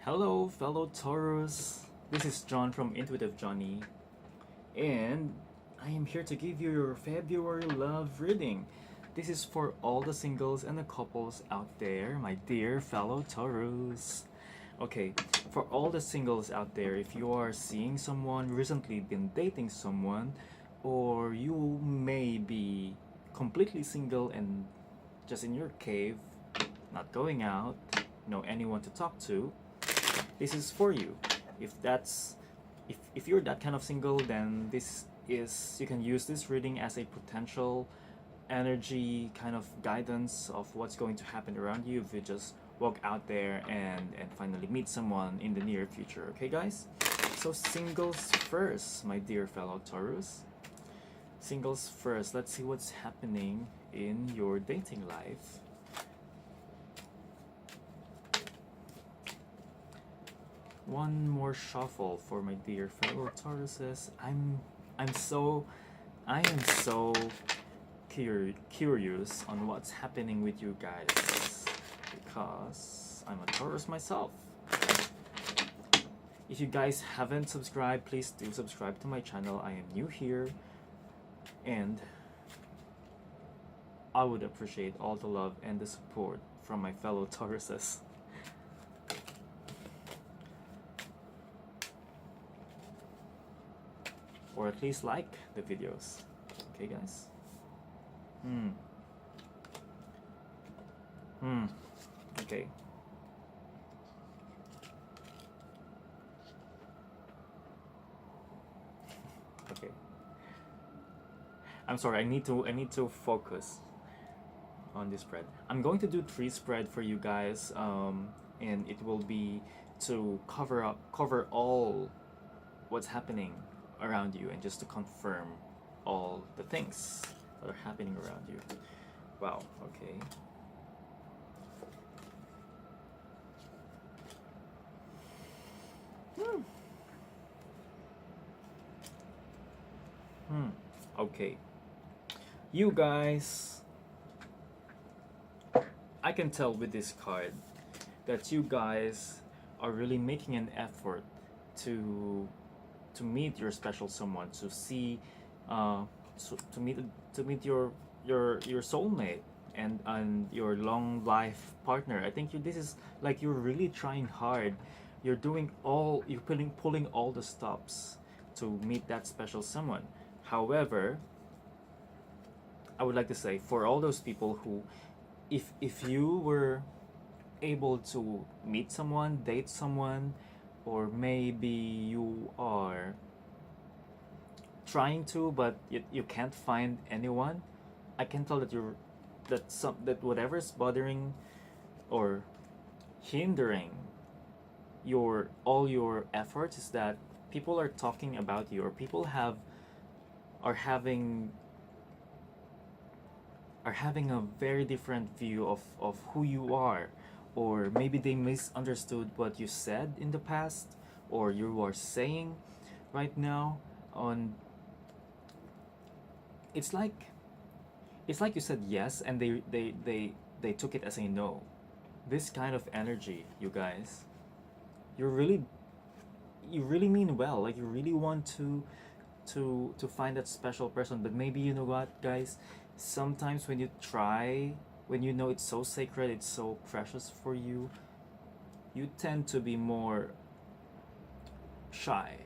Hello, fellow Taurus. This is John from Intuitive Johnny, and I am here to give you your February love reading. This is for all the singles and the couples out there, my dear fellow Taurus. Okay, for all the singles out there, if you are seeing someone, recently been dating someone, or you may be completely single and just in your cave, not going out, no anyone to talk to, this is for you. If you're that kind of single, then this is, you can use this reading as a potential energy kind of guidance of what's going to happen around you if you just walk out there and finally meet someone in the near future. Okay, guys? So singles first, my dear fellow Taurus. Singles first. Let's see what's happening in your dating life. One more shuffle for my dear fellow Tauruses. I am so curious on what's happening with you guys because I'm a Taurus myself. If you guys haven't subscribed, please do subscribe to my channel. I am new here and I would appreciate all the love and the support from my fellow Tauruses. Or at least like the videos. Okay, guys? Okay. Okay. I'm sorry, I need to focus on this spread. I'm going to do 3 spread for you guys, and it will be to cover all what's happening around you and just to confirm all the things that are happening around you. Wow, okay. Okay. You guys, I can tell with this card that you guys are really making an effort to meet your special someone, to see, to meet your soulmate and your long life partner. I think this is like you're really trying hard. You're pulling all the stops to meet that special someone. However, I would like to say for all those people who, if you were able to meet someone, date someone, or maybe you are trying to but you can't find anyone, I can tell that that whatever's bothering or hindering all your efforts is that people are talking about you, or people are having a very different view of who you are, or maybe they misunderstood what you said in the past or you are saying right now. It's like you said yes and they took it as a no. This kind of energy, you guys, you really mean well, like you really want to find that special person. But maybe, you know what, guys, sometimes when you know it's so sacred, it's so precious for you, you tend to be more shy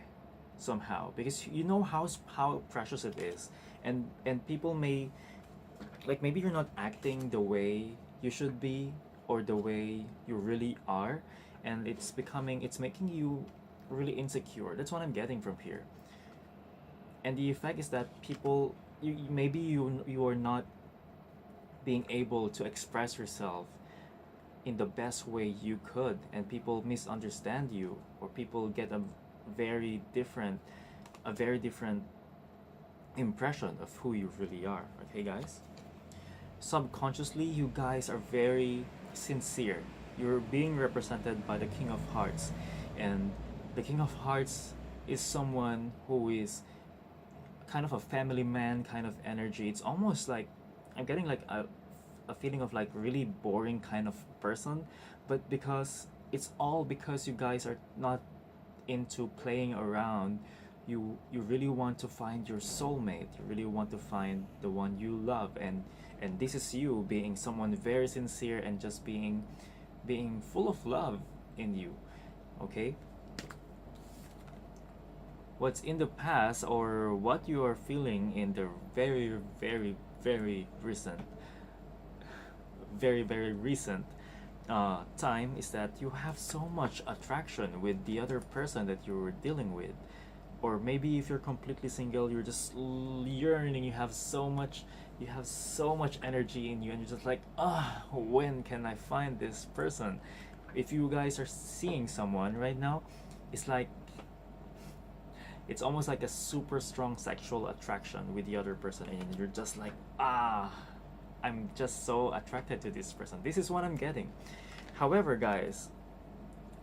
somehow because you know how precious it is, and people may, like, maybe you're not acting the way you should be or the way you really are, and it's making you really insecure. That's what I'm getting from here. And the effect is that people, you are not being able to express yourself in the best way you could, and people misunderstand you, or people get a very different impression of who you really are. Okay, guys? Subconsciously, you guys are very sincere. You're being represented by the King of Hearts, and the King of Hearts is someone who is kind of a family man kind of energy. It's almost like I'm getting like a feeling of like really boring kind of person, but because it's all because you guys are not into playing around. You really want to find your soulmate. You really want to find the one you love, and this is you being someone very sincere and just being full of love in you. Okay, what's in the past or what you are feeling in the very recent, very recent time is that you have so much attraction with the other person that you're dealing with. Or maybe if you're completely single, you're just yearning. You have so much energy in you, and you're just like, when can I find this person? If you guys are seeing someone right now, it's like it's almost like a super strong sexual attraction with the other person, and you're just like, I'm just so attracted to this person. This is what I'm getting. However, guys,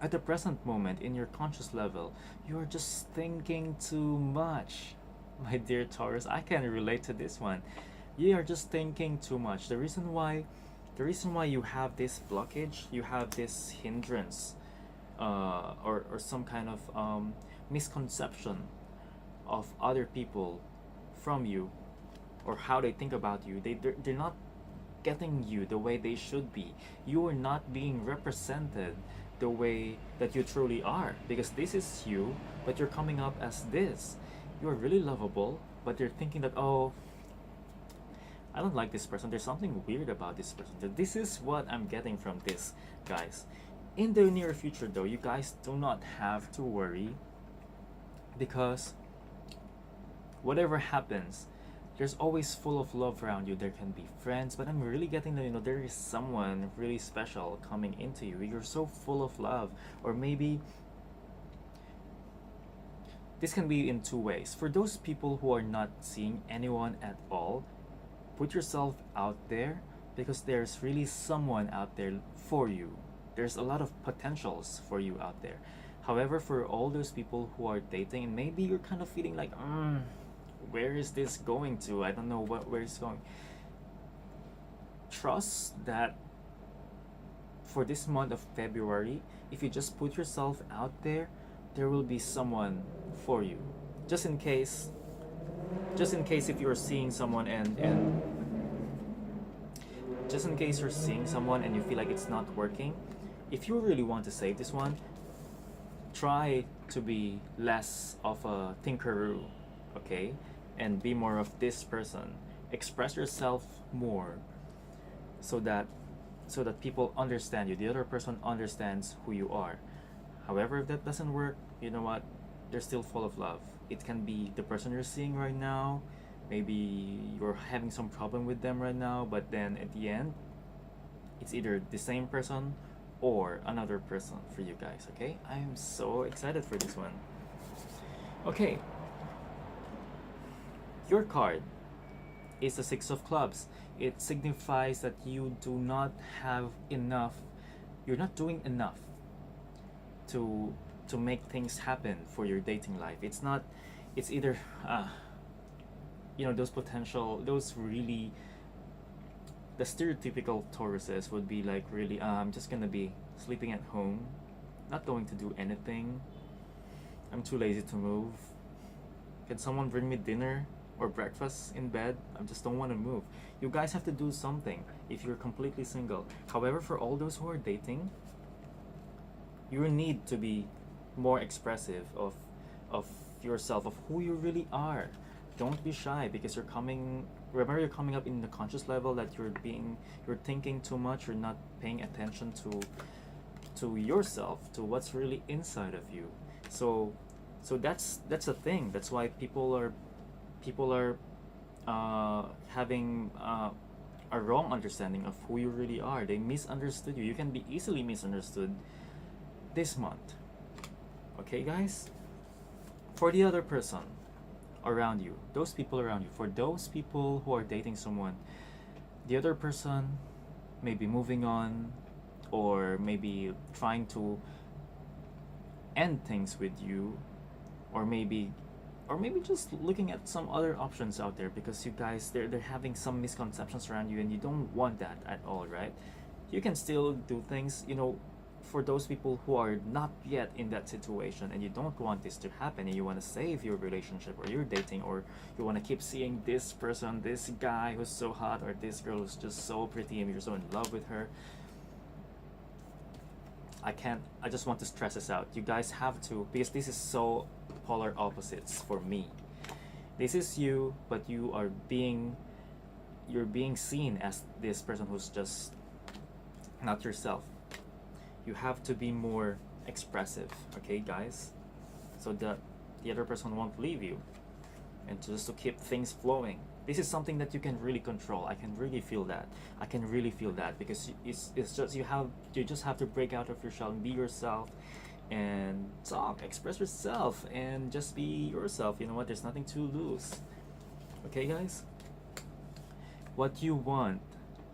at the present moment in your conscious level, you're just thinking too much. My dear Taurus, I can relate to this one. You are just thinking too much. The reason why you have this blockage, you have this hindrance, or some kind of misconception of other people from you, or how they think about you. They're not getting you the way they should be. You are not being represented the way that you truly are, because this is you, but you're coming up as this. You're really lovable, but you're thinking that, oh, I don't like this person. There's something weird about this person. This is what I'm getting from this, guys. In the near future, though, you guys do not have to worry, because whatever happens, there's always full of love around you. There can be friends, but I'm really getting that, there is someone really special coming into you. You're so full of love. Or maybe this can be in two ways. For those people who are not seeing anyone at all, put yourself out there, because there's really someone out there for you. There's a lot of potentials for you out there. However, for all those people who are dating, and maybe you're kind of feeling like, where is this going to? I don't know where it's going. Trust that for this month of February, if you just put yourself out there, there will be someone for you. Just in case if you're seeing someone and just in case you're seeing someone and you feel like it's not working, if you really want to save this one, try to be less of a tinkeroo, okay? And be more of this person. Express yourself more, so that people understand you. The other person understands who you are. However, if that doesn't work, you know what? They're still full of love. It can be the person you're seeing right now. Maybe you're having some problem with them right now, but then at the end, it's either the same person or another person for you guys, okay? I am so excited for this one. Okay. Your card is the Six of Clubs. It signifies that you do not have enough, you're not doing enough to make things happen for your dating life. It's either those really, the stereotypical Tauruses would be like, really, I'm just gonna be sleeping at home, not going to do anything. I'm too lazy to move. Can someone bring me dinner or breakfast in bed? I just don't want to move. You guys have to do something if you're completely single. However, for all those who are dating, you need to be more expressive of yourself, of who you really are. Don't be shy, because you're coming up in the conscious level that you're thinking too much. You're not paying attention to yourself, to what's really inside of you. So that's a thing. That's why people are having a wrong understanding of who you really are. They misunderstood you. You can be easily misunderstood this month. Okay, guys? For the other person around you, those people around you, for those people who are dating someone, the other person may be moving on, or maybe trying to end things with you, or maybe just looking at some other options out there, because you guys, they're having some misconceptions around you, and you don't want that at all, right? You can still do things, for those people who are not yet in that situation and you don't want this to happen and you want to save your relationship or your dating, or you want to keep seeing this person, this guy who's so hot, or this girl who's just so pretty and you're so in love with her, I just want to stress this out. You guys have to, because this is so polar opposites for me. This is you, but you're being seen as this person who's just not yourself. You have to be more expressive, okay, guys, so that the other person won't leave you, and just to keep things flowing. This is something that you can really control. I can really feel that. I can really feel that, because it's just you just have to break out of your shell and be yourself, and talk, express yourself, and just be yourself. You know what? There's nothing to lose. Okay, guys? What you want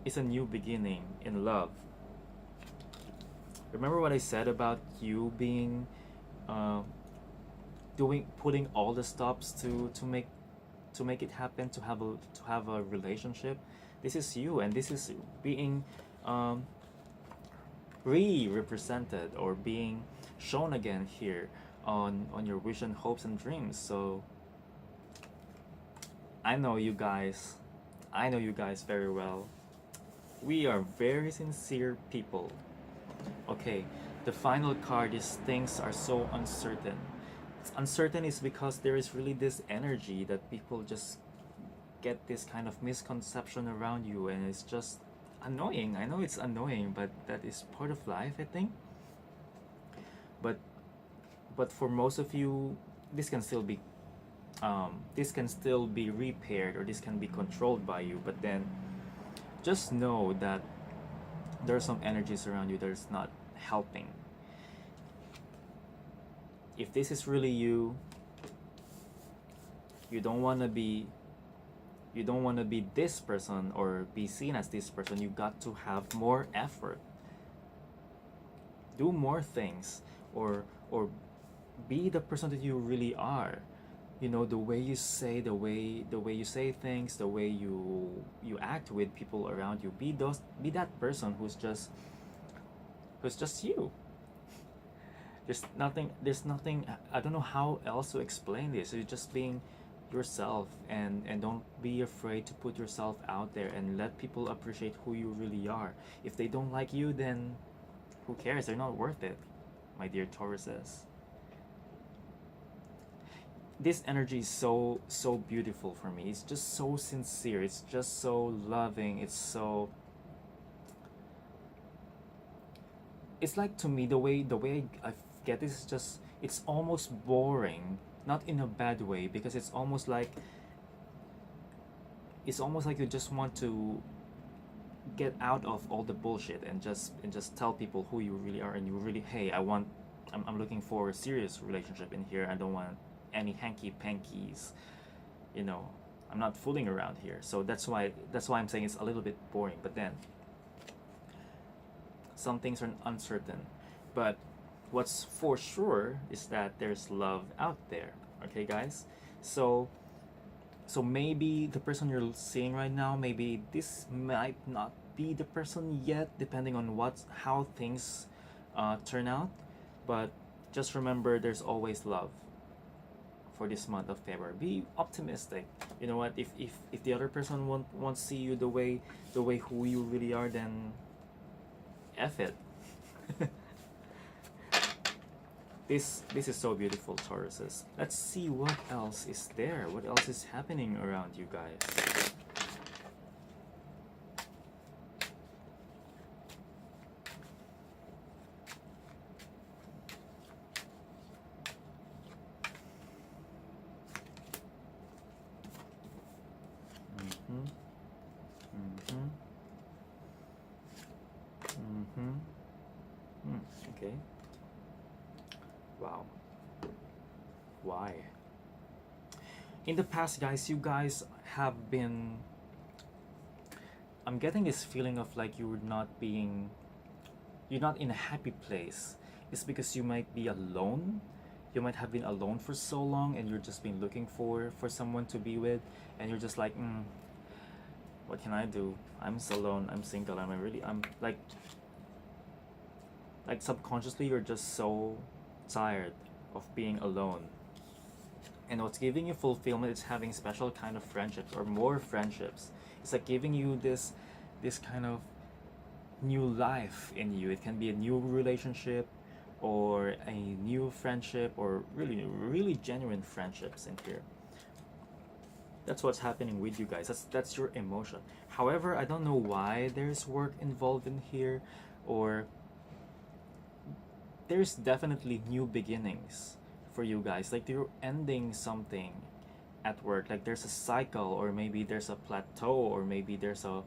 is a new beginning in love. Remember what I said about you being putting all the stops to make it happen, to have a relationship. This is you, and this is being re-represented or being shown again here on your vision, hopes, and dreams. So I know you guys very well. We are very sincere people. Okay, the final card is things are so uncertain. It's uncertain is because there is really this energy that people just get this kind of misconception around you, and it's just annoying. I know it's annoying, but that is part of life, I think. But for most of you, this can still be repaired, or this can be controlled by you. But then just know that there are some energies around you that's not helping. If this is really you, you don't want to be this person or be seen as this person. You got to have more effort, do more things, or be the person that you really are. You know, the way you say things, the way you act with people around you. Be that person who's just you. There's nothing, I don't know how else to explain this. You're just being yourself, and don't be afraid to put yourself out there and let people appreciate who you really are. If they don't like you, then who cares? They're not worth it, my dear Tauruses. This energy is so beautiful for me. It's just so sincere. It's just so loving. It's like, to me, the way I get this is just, it's almost boring, not in a bad way, because it's almost like you just want to get out of all the bullshit and just tell people who you really are, and you really, hey, I'm looking for a serious relationship in here. I don't want any hanky-pankies, you know. I'm not fooling around here. So that's why I'm saying it's a little bit boring. But then some things are uncertain, but what's for sure is that there's love out there. Okay, guys? So maybe the person you're seeing right now, maybe this might not be the person yet, depending on how things turn out. But just remember, there's always love for this month of February. Be optimistic. You know what? If the other person won't see you the way who you really are, then F it. This is so beautiful, Tauruses. Let's see what else is there. What else is happening around you guys? Okay. Wow. Why? In the past, guys, you guys have been... I'm getting this feeling of like you're not in a happy place. It's because you might be alone. You might have been alone for so long, and you're just been looking for someone to be with, and you're just like, what can I do? I'm so alone. I'm single. I'm like, Like subconsciously, you're just so tired of being alone. And what's giving you fulfillment is having special kind of friendships or more friendships. It's like giving you this kind of new life in you. It can be a new relationship or a new friendship or really genuine friendships in here. That's what's happening with you guys. That's your emotion. However, I don't know why there's work involved in here, or there's definitely new beginnings for you guys. Like you're ending something at work. Like there's a cycle, or maybe there's a plateau, or maybe there's a,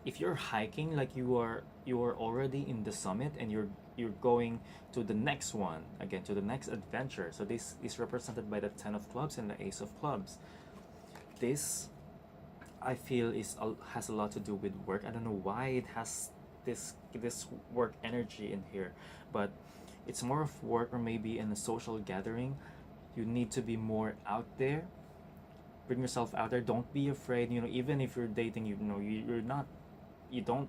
if you're hiking, like you are already in the summit and you're going to the next one again, to the next adventure. So this is represented by the 10 of clubs and the ace of clubs. This, I feel, has a lot to do with work. I don't know why it has this work energy in here, but it's more of work, or maybe in a social gathering. You need to be more out there. Bring yourself out there. Don't be afraid. Even if you're dating, you're not, you don't,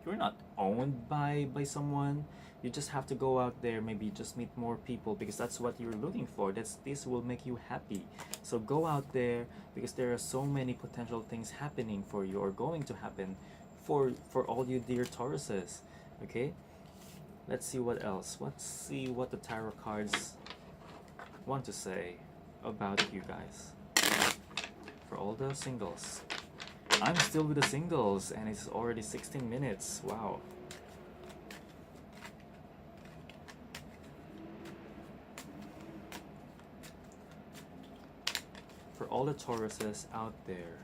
you're not owned by someone. You just have to go out there, maybe just meet more people, because that's what you're looking for. This will make you happy. So go out there, because there are so many potential things happening for you, or going to happen for all you dear Tauruses. Okay, let's see what else. Let's see what the tarot cards want to say about you guys. For all the singles, I'm still with the singles, and it's already 16 minutes. Wow. For all the Tauruses out there.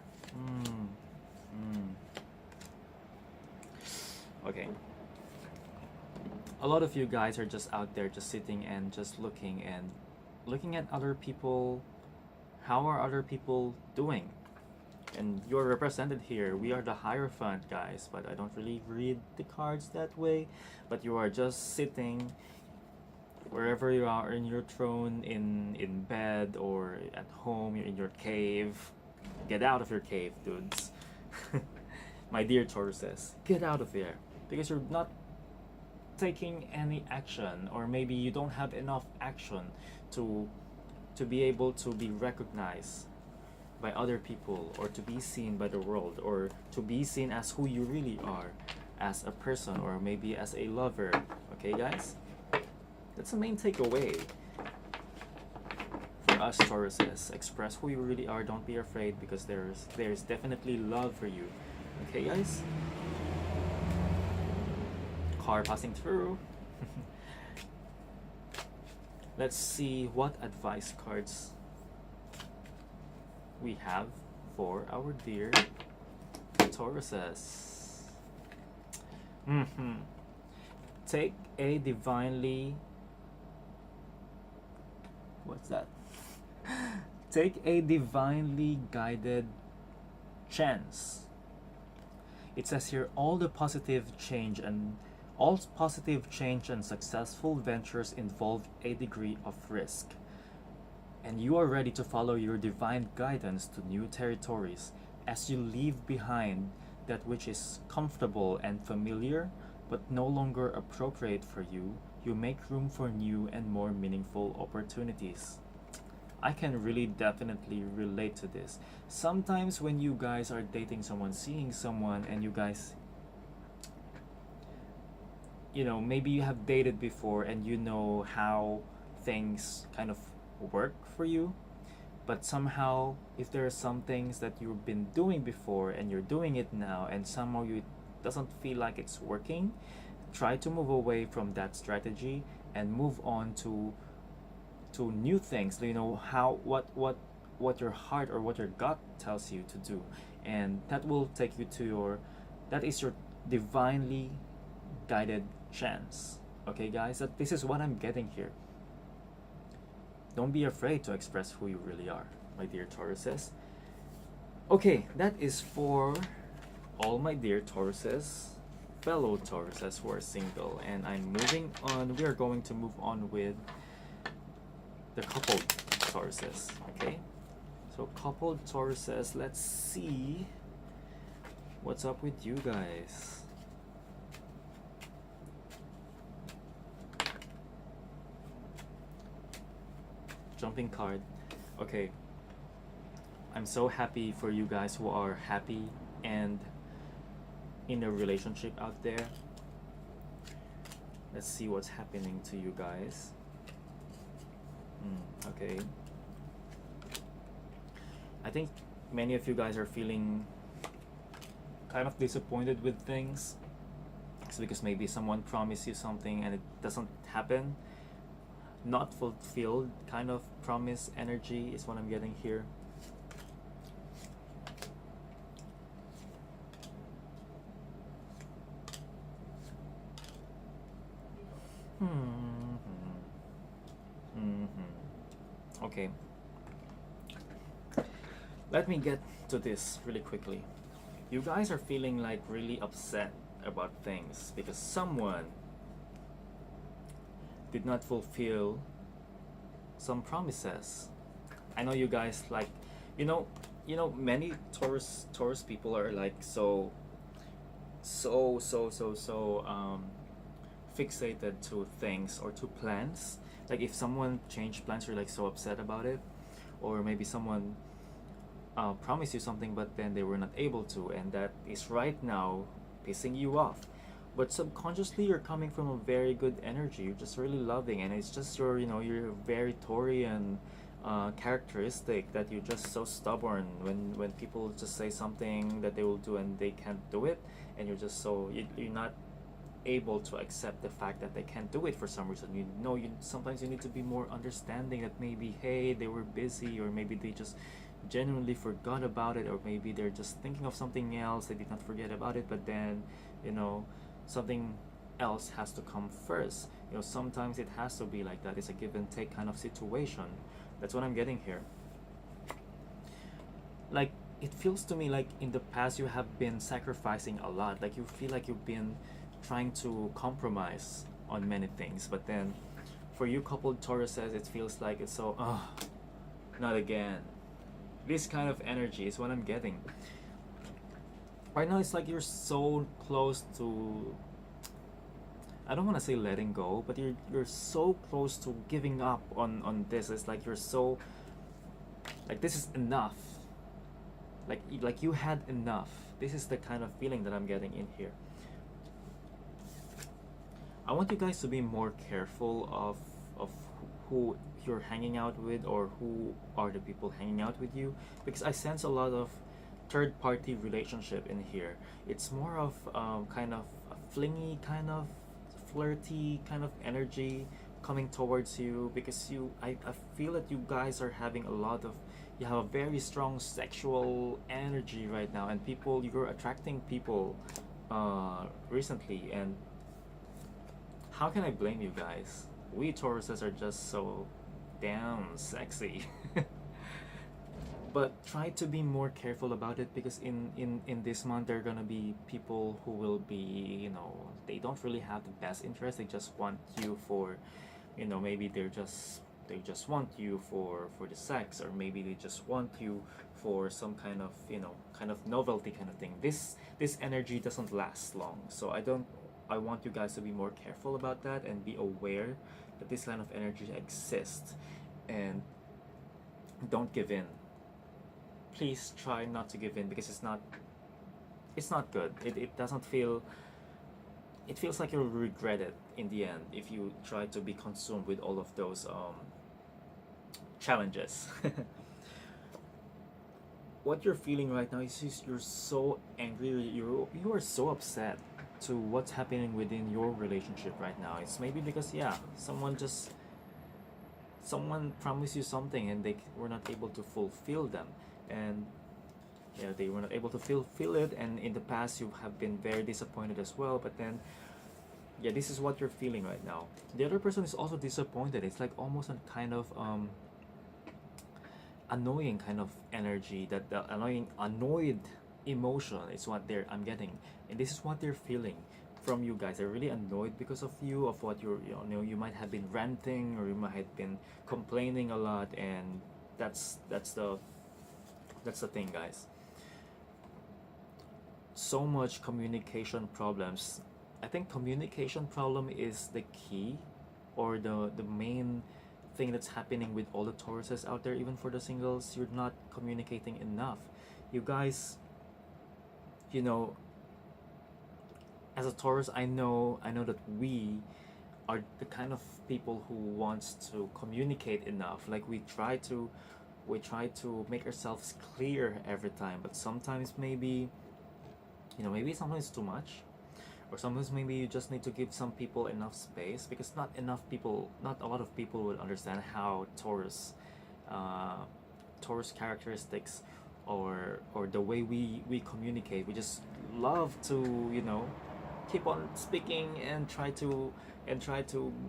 Okay. A lot of you guys are just out there, just sitting and just looking at other people. How are other people doing? And you're represented here. We are the Hierophant, guys, but I don't really read the cards that way. But you are just sitting wherever you are, in your throne, in bed, or at home. You're in your cave. Get out of your cave, dudes. My dear Tauruses, get out of there, because you're not taking any action, or maybe you don't have enough action to be able to be recognized by other people, or to be seen by the world, or to be seen as who you really are as a person, or maybe as a lover. Okay, guys? That's the main takeaway for us Tauruses. Express who you really are. Don't be afraid, because there's definitely love for you. Okay, guys? Car passing through. Let's see what advice cards we have for our dear Tauruses. Take a divinely, what's that? Take a divinely guided chance. It says here, all positive change and successful ventures involve a degree of risk, and you are ready to follow your divine guidance to new territories. As you leave behind that which is comfortable and familiar but no longer appropriate for you, you make room for new and more meaningful opportunities. I can really definitely relate to this. Sometimes when you guys are dating someone, seeing someone, and you guys, maybe you have dated before and you know how things kind of work for you, but somehow if there are some things that you've been doing before and you're doing it now, and somehow you doesn't feel like it's working, try to move away from that strategy and move on to new things. What your heart or what your gut tells you to do, and that will take you to that is your divinely guided chance. Okay, guys, this is what I'm getting here. Don't be afraid to express who you really are, my dear Tauruses. Okay, that is for all my dear Tauruses, fellow Tauruses who are single, and I'm moving on. We are going to move on with the coupled Tauruses. Okay, so coupled Tauruses, let's see what's up with you guys. jumping card. Okay, I'm so happy for you guys who are happy and in a relationship out there. Let's see what's happening to you guys. Okay. I think many of you guys are feeling kind of disappointed with things. It's because maybe someone promised you something and it doesn't happen. Not fulfilled kind of promise energy is what I'm getting here. Okay. Let me get to this really quickly. You guys are feeling like really upset about things because someone did not fulfill some promises. I know you guys like, many Taurus people are like so fixated to things or to plans. Like if someone changed plans, you're like so upset about it, or maybe someone promised you something but then they were not able to, and that is right now pissing you off. But subconsciously you're coming from a very good energy. You're just really loving, and it's just your your very Taurian characteristic that you're just so stubborn when people just say something that they will do and they can't do it, and you're just so you're not able to accept the fact that they can't do it for some reason. Sometimes you need to be more understanding that maybe, hey, they were busy, or maybe they just genuinely forgot about it, or maybe they're just thinking of something else. They did not forget about it, but then something else has to come first. Sometimes it has to be like that. It's a give and take kind of situation. That's what I'm getting here. Like, it feels to me like in the past you have been sacrificing a lot. Like you feel like you've been trying to compromise on many things, but then for you coupled Tauruses, it feels like it's so not again. This kind of energy is what I'm getting right now. It's like you're so close to, I don't want to say letting go, but you're so close to giving up on this. It's like you're so like, this is enough. Like you had enough. This is the kind of feeling that I'm getting in here. I want you guys to be more careful of who you're hanging out with, or who are the people hanging out with you, because I sense a lot of third party relationship in here. It's more of kind of a flingy, kind of flirty kind of energy coming towards you, because I feel that you guys are having you have a very strong sexual energy right now, and you're attracting people recently, and how can I blame you guys? We Tauruses are just so damn sexy. But try to be more careful about it, because in this month there are gonna be people who will be, they don't really have the best interest. They just want you for, maybe they just want you for the sex, or maybe they just want you for some kind of kind of novelty kind of thing. This energy doesn't last long, so I want you guys to be more careful about that and be aware that this kind of energy exists, and don't give in. Please try not to give in, because it's not good. It doesn't feel, it feels like you'll regret it in the end if you try to be consumed with all of those challenges. What you're feeling right now is just, you're so angry, you are so upset to what's happening within your relationship right now. It's maybe because someone promised you something and they were not able to fulfill them, and they were not able to fulfill it, and in the past you have been very disappointed as well. But then this is what you're feeling right now. The other person is also disappointed. It's like almost a kind of annoying kind of energy, that the annoyed emotion is what I'm getting, and this is what they're feeling from you guys. They're really annoyed because of you, of what you might have been ranting, or you might have been complaining a lot, and that's the thing, guys. So much communication problems. I think communication problem is the key, or the main thing that's happening with all the Tauruses out there, even for the singles. You're not communicating enough. You guys, you know, as a Taurus, I know that we are the kind of people who wants to communicate enough. Like we try to make ourselves clear every time, but sometimes maybe, maybe sometimes too much, or sometimes maybe you just need to give some people enough space, because not a lot of people would understand how uh, Taurus characteristics, or the way we communicate. We just love to, keep on speaking and try to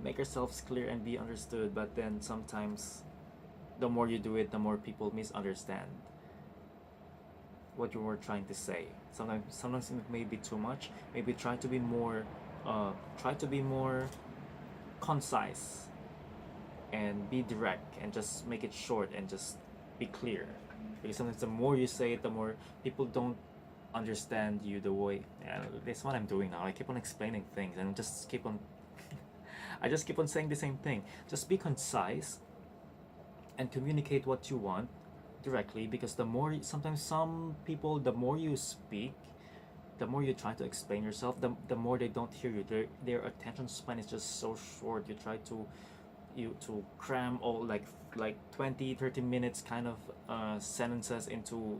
make ourselves clear and be understood. But then sometimes, the more you do it, the more people misunderstand what you were trying to say. Sometimes it may be too much. Maybe try to be more concise, and be direct, and just make it short, and just be clear. Because sometimes the more you say it, the more people don't understand you the way. Yeah, that's what I'm doing now. I keep on explaining things, and just keep on. I just keep on saying the same thing. Just be concise and communicate what you want directly, because sometimes some people, the more you speak, the more you try to explain yourself, the more they don't hear you. Their attention span is just so short. You cram all like 20-30 minutes kind of sentences into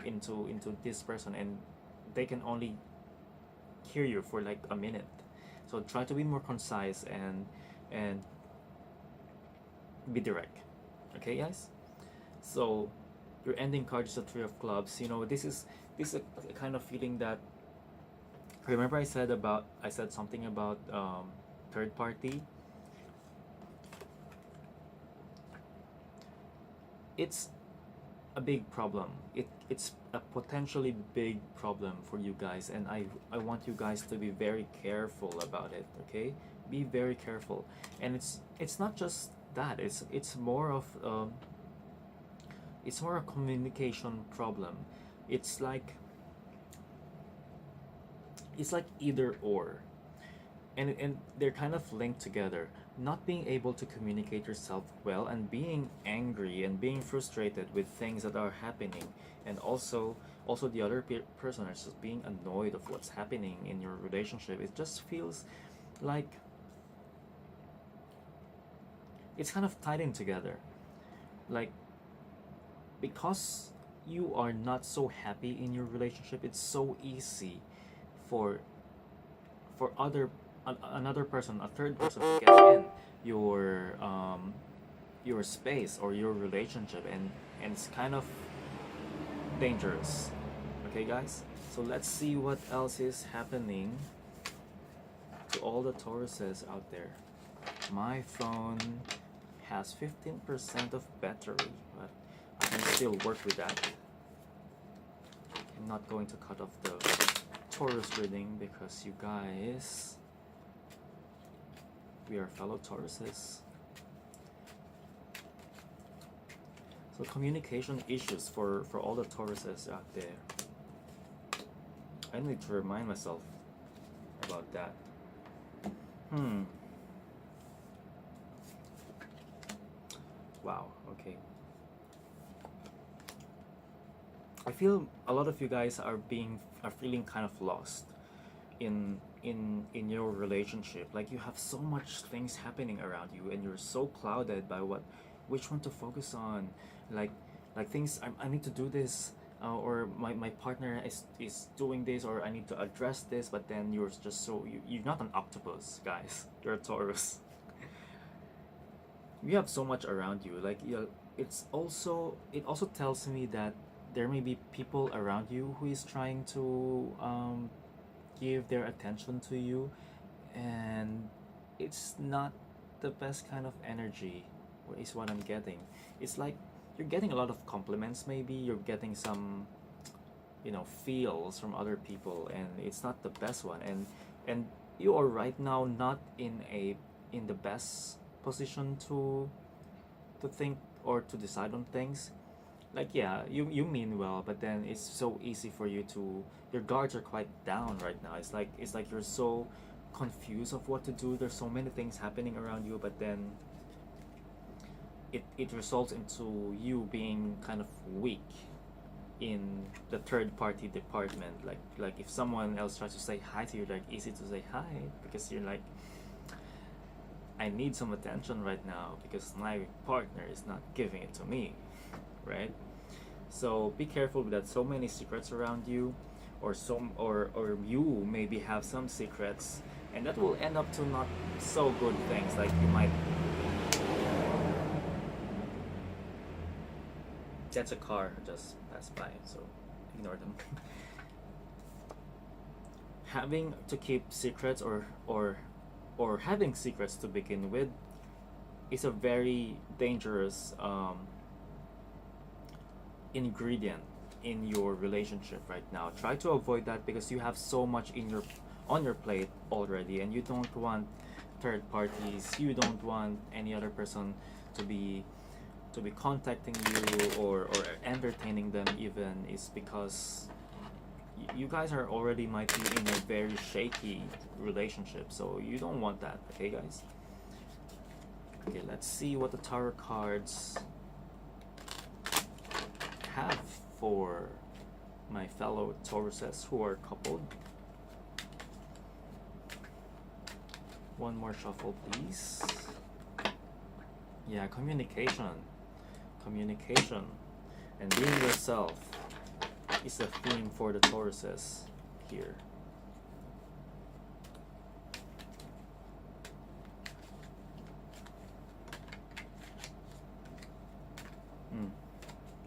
this person, and they can only hear you for like a minute. So try to be more concise, and be direct. Okay, guys. So your ending card is a Three of Clubs. This is a kind of feeling that, remember I said something about third party. It's a big problem. It's a potentially big problem for you guys, and I want you guys to be very careful about it. Okay, be very careful. And it's not just that. It's more a communication problem. It's like either or, and they're kind of linked together. Not being able to communicate yourself well, and being angry and being frustrated with things that are happening, and also the other person is just being annoyed of what's happening in your relationship. It just feels like it's kind of tied in together, like, because you are not so happy in your relationship. It's so easy for another person, a third person, to get in your space or your relationship, and it's kind of dangerous. Okay, guys. So let's see what else is happening to all the Tauruses out there. My phone has 15% of battery, but I can still work with that. I'm not going to cut off the Taurus reading, because you guys, we are fellow Tauruses. So communication issues for all the Tauruses out there. I need to remind myself about that. Wow, okay. I feel a lot of you guys are feeling kind of lost in your relationship. Like, you have so much things happening around you, and you're so clouded by which one to focus on. Like things, I need to do this, or my partner is doing this, or I need to address this. But then you're just you're not an octopus, guys. You're a Taurus. You have so much around you. Like, it also tells me that there may be people around you who is trying to give their attention to you, and it's not the best kind of energy, is what I'm getting. It's like you're getting a lot of compliments. Maybe you're getting some feels from other people, and it's not the best one. And you are right now not in the best position to think or to decide on things. Like, yeah, you mean well, but then it's so easy for you to, your guards are quite down right now. It's like you're so confused of what to do. There's so many things happening around you, but then it results into you being kind of weak in the third party department. Like if someone else tries to say hi to you, like easy to say hi because you're like, I need some attention right now because my partner is not giving it to me, right? So be careful with that. So many secrets around you, or you maybe have some secrets, and that will end up to not so good things. Like you might, that's a car just passed by, so ignore them. Having to keep secrets, or having secrets to begin with, is a very dangerous ingredient in your relationship right now. Try to avoid that because you have so much in your on your plate already, and you don't want third parties, you don't want any other person to be contacting you, or entertaining them even, is because you guys are already might be in a very shaky relationship, so you don't want that. Okay, guys? Okay, let's see what the tarot cards have for my fellow Tauruses who are coupled. One more shuffle, please. Yeah, communication. Communication and being yourself is the theme for the Tauruses here.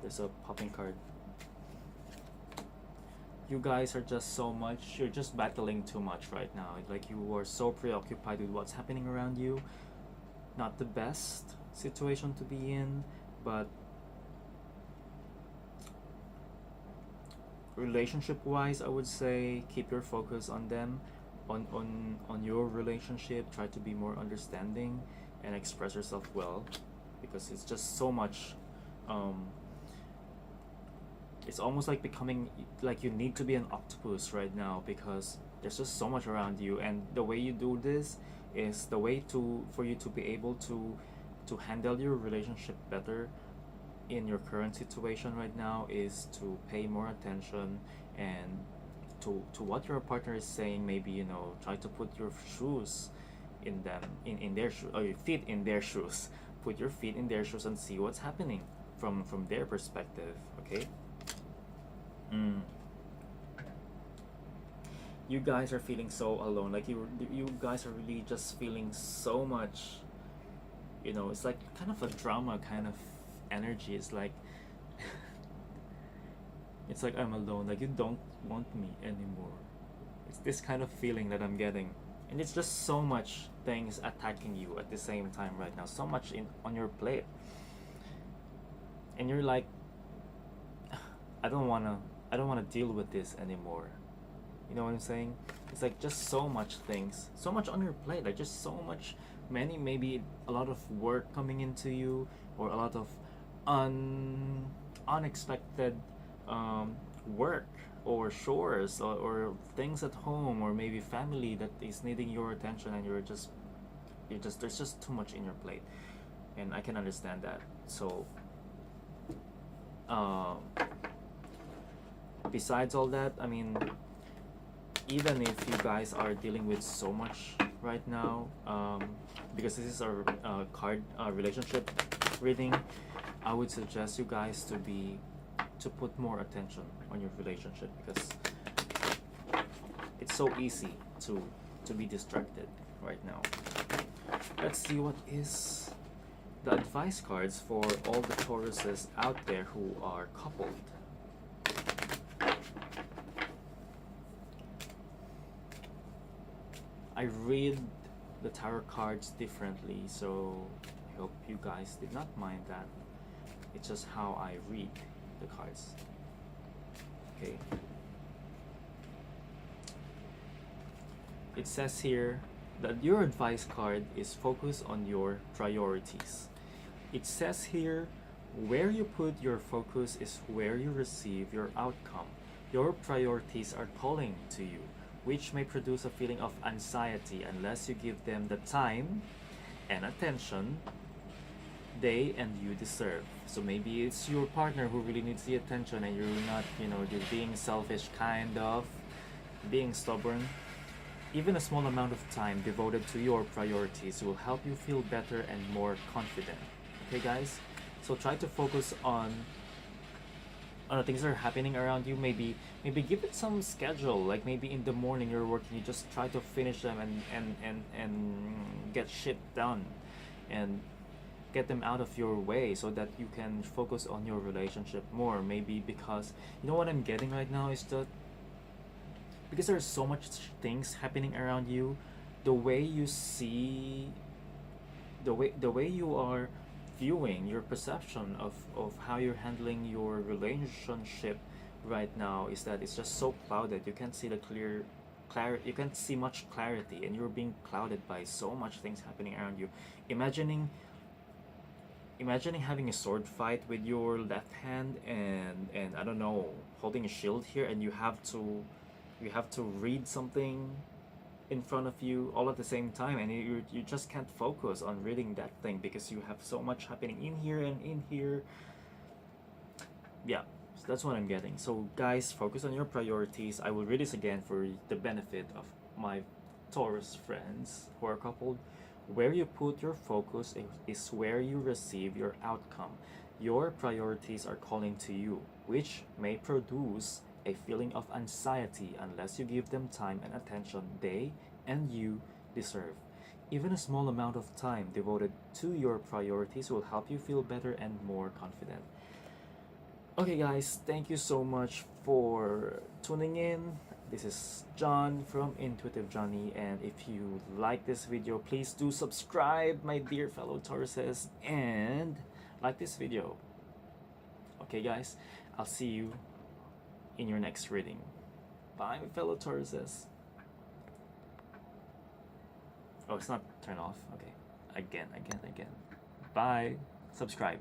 There's a popping card. You guys are just so much, you're just battling too much right now. Like you are so preoccupied with what's happening around you. Not the best situation to be in, but relationship wise, I would say keep your focus on them, on your relationship. Try to be more understanding and express yourself well, because it's just so much. It's almost like becoming like you need to be an octopus right now because there's just so much around you, and the way you do this is the way to for you to be able to handle your relationship better in your current situation right now is to pay more attention and to what your partner is saying. Maybe, you know, try to put your shoes in them, in their shoes, or your feet in their shoes. Put your feet in their shoes and see what's happening from their perspective. Okay. You guys are feeling so alone. Like you guys are really just feeling so much. You know, it's like kind of a drama kind of energy. It's like it's like I'm alone. Like you don't want me anymore. It's this kind of feeling that I'm getting, and it's just so much things attacking you at the same time right now. So much on your plate, and you're like, I don't wanna deal with this anymore. You know what I'm saying? It's like just so much things, so much on your plate. Like just so much, maybe a lot of work coming into you, or a lot of unexpected work or chores, or things at home, or maybe family that is needing your attention, and you're just there's just too much in your plate, and I can understand that. So besides all that, I mean, even if you guys are dealing with so much right now, because this is a card relationship reading, I would suggest you guys to put more attention on your relationship, because it's so easy to be distracted right now. Let's see what is the advice cards for all the Tauruses out there who are coupled. I read the tarot cards differently, so I hope you guys did not mind that. It's just how I read the cards. Okay. It says here that your advice card is focus on your priorities. It says here, where you put your focus is where you receive your outcome. Your priorities are calling to you, which may produce a feeling of anxiety unless you give them the time and attention they and you deserve. So maybe it's your partner who really needs the attention and you're not, you're being selfish, kind of, being stubborn. Even a small amount of time devoted to your priorities will help you feel better and more confident. Okay, guys? So try to focus on the things that are happening around you. Maybe give it some schedule. Like maybe in the morning you're working, you just try to finish them and get shit done and get them out of your way so that you can focus on your relationship more. Maybe because what I'm getting right now is that because there's so much things happening around you, the way you see, the way you are viewing your perception of how you're handling your relationship right now is that it's just so clouded. You can't see the you can't see much clarity, and you're being clouded by so much things happening around you. Imagining having a sword fight with your left hand and I don't know, holding a shield here, and you have to read something in front of you all at the same time, and you just can't focus on reading that thing because you have so much happening in here and in here. Yeah, so that's what I'm getting. So guys, focus on your priorities. I will read this again for the benefit of my Taurus friends who are coupled. Where you put your focus is where you receive your outcome. Your priorities are calling to you, which may produce a feeling of anxiety unless you give them time and attention they and you deserve. Even a small amount of time devoted to your priorities will help you feel better and more confident. Okay, guys, thank you so much for tuning in. This is John from Intuitive Johnny, and if you like this video, please do subscribe, my dear fellow Tauruses, and like this video. Okay, guys, I'll see you in your next reading. Bye, my fellow Tauruses. Oh, it's not turned off. Okay. Again. Bye. Subscribe.